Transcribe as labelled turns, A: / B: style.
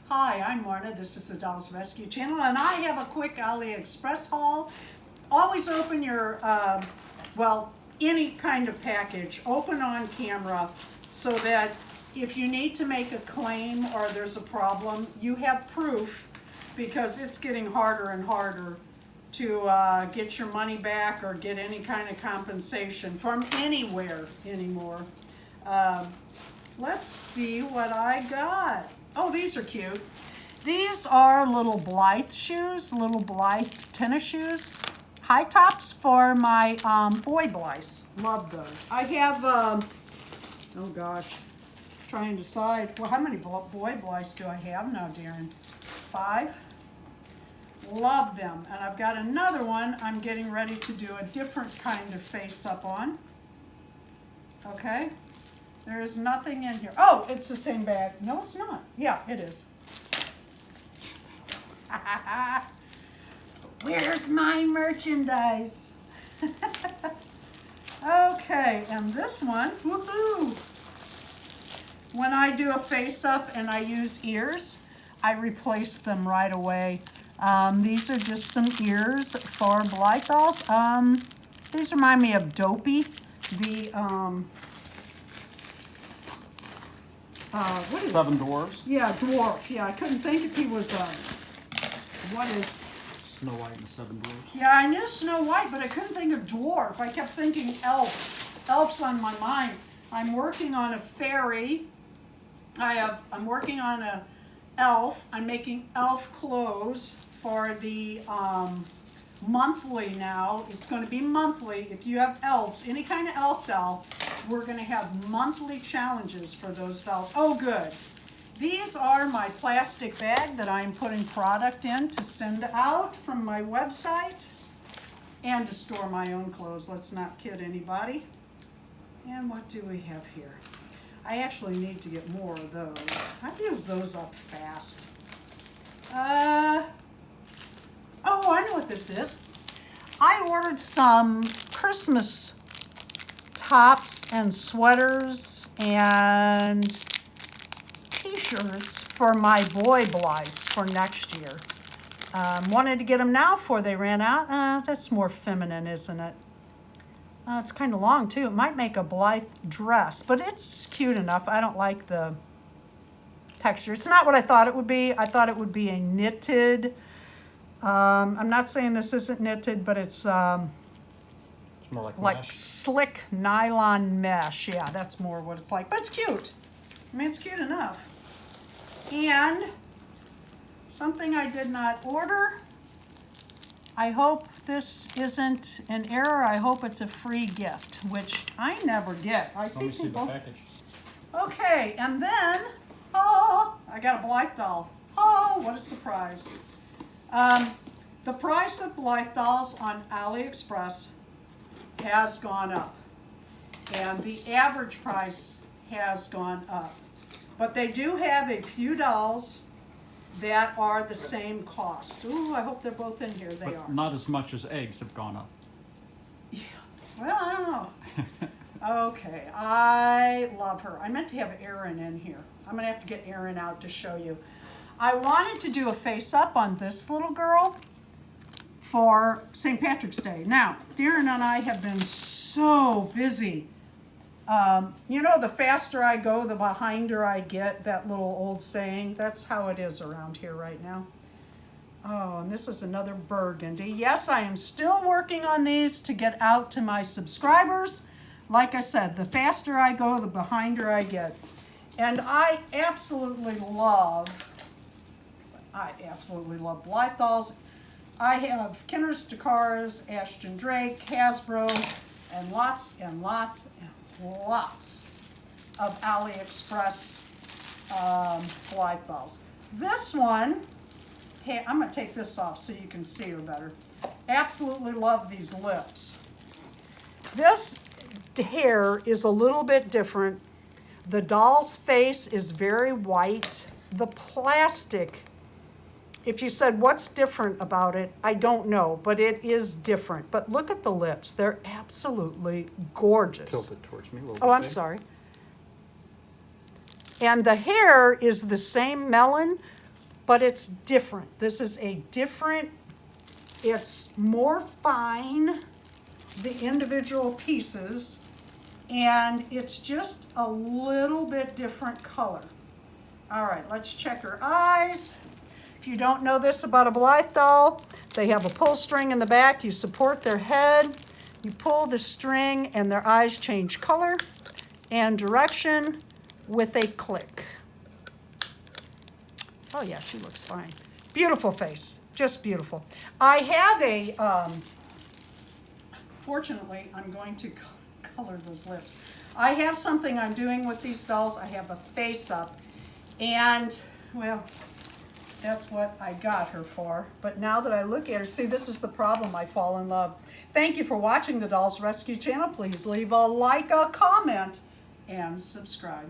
A: Hi, I'm Marna. This is the Dolls Rescue Channel, and I have a quick Aliexpress haul. Always open your, well, any kind of package, open on camera so that if you need to make a claim or there's a problem, you have proof, because it's getting harder and harder to get your money back or get any kind of compensation from anywhere anymore. Let's see what I got. Oh, these are cute. These are little Blythe shoes, little Blythe tennis shoes. High tops for my boy Blythes. Love those. I have, oh gosh, trying to decide. Well, how many boy Blythes do I have now, Darren? 5. Love them. And I've got another one I'm getting ready to do a different kind of face up on. Okay. There is nothing in here. Oh, it's the same bag. No, it's not. Yeah, it is. Where's my merchandise? Okay, and this one, woohoo! When I do a face up and I use ears, I replace them right away. These are just some ears for Blythe dolls. These remind me of Dopey, the what is
B: 7 Dwarfs?
A: Yeah, dwarf. Yeah, I couldn't think if he was what is
B: Snow White and the 7 Dwarfs.
A: Yeah, I knew Snow White, but I couldn't think of dwarf. I kept thinking elf. Elf's on my mind. I'm working on a fairy. I'm working on a elf. I'm making elf clothes for the monthly now. It's going to be monthly. If you have elves, any kind of elf doll, we're going to have monthly challenges for those dolls. Oh, good. These are my plastic bag that I'm putting product in to send out from my website and to store my own clothes. Let's not kid anybody. And what do we have here? I actually need to get more of those. I've used those up fast. Oh, I know what this is. I ordered some Christmas tops and sweaters and t-shirts for my boy Blythes for next year. Wanted to get them now before they ran out. That's more feminine, isn't it? It's kind of long too. It might make a Blythe dress, but it's cute enough. I don't like the texture. It's not what I thought it would be. I thought it would be a knitted. I'm not saying this isn't knitted, but it's
B: It's more like mesh.
A: Slick nylon mesh. Yeah, that's more what it's like. But it's cute. I mean, it's cute enough. And something I did not order. I hope this isn't an error. I hope it's a free gift, which I never get. I see
B: Let me see the
A: people.
B: package.
A: Okay, and then, oh, I got a Blythe doll. Oh, what a surprise. The price of Blythe dolls on Aliexpress has gone up, and the average price has gone up. But they do have a few dolls that are the same cost. Ooh, I hope they're both in here. They
B: But
A: are.
B: not as much as eggs have gone up.
A: Yeah, well, I don't know. Okay, I love her. I meant to have Erin in here. I'm gonna have to get Erin out to show you. I wanted to do a face up on this little girl for St. Patrick's Day. Now, Darren and I have been so busy. You know, the faster I go, the behinder I get, that little old saying. That's how it is around here right now. Oh, and this is another Burgundy. Yes, I am still working on these to get out to my subscribers. Like I said, the faster I go, the behinder I get. And I absolutely love Blythe dolls. I have Kinners, Takara's, Ashton Drake, Hasbro, and lots and lots and lots of Aliexpress Blythe dolls. This one, hey, I'm going to take this off so you can see her better. Absolutely love these lips. This hair is a little bit different. The doll's face is very white. The plastic, if you said what's different about it, I don't know, but it is different. But look at the lips. They're absolutely gorgeous.
B: Tilt it towards me a little bit.
A: Oh, I'm sorry. And the hair is the same melon, but it's different. This is a different, it's more fine, the individual pieces, and it's just a little bit different color. All right, let's check her eyes. If you don't know this about a Blythe doll, they have a pull string in the back. You support their head, you pull the string, and their eyes change color and direction with a click. Oh yeah, she looks fine. Beautiful face, just beautiful. I have a, fortunately, I'm going to color those lips. I have something I'm doing with these dolls. I have a face up, and well, that's what I got her for. But now that I look at her, see, this is the problem, I fall in love. Thank you for watching the Dolls Rescue channel. Please leave a like, a comment, and subscribe.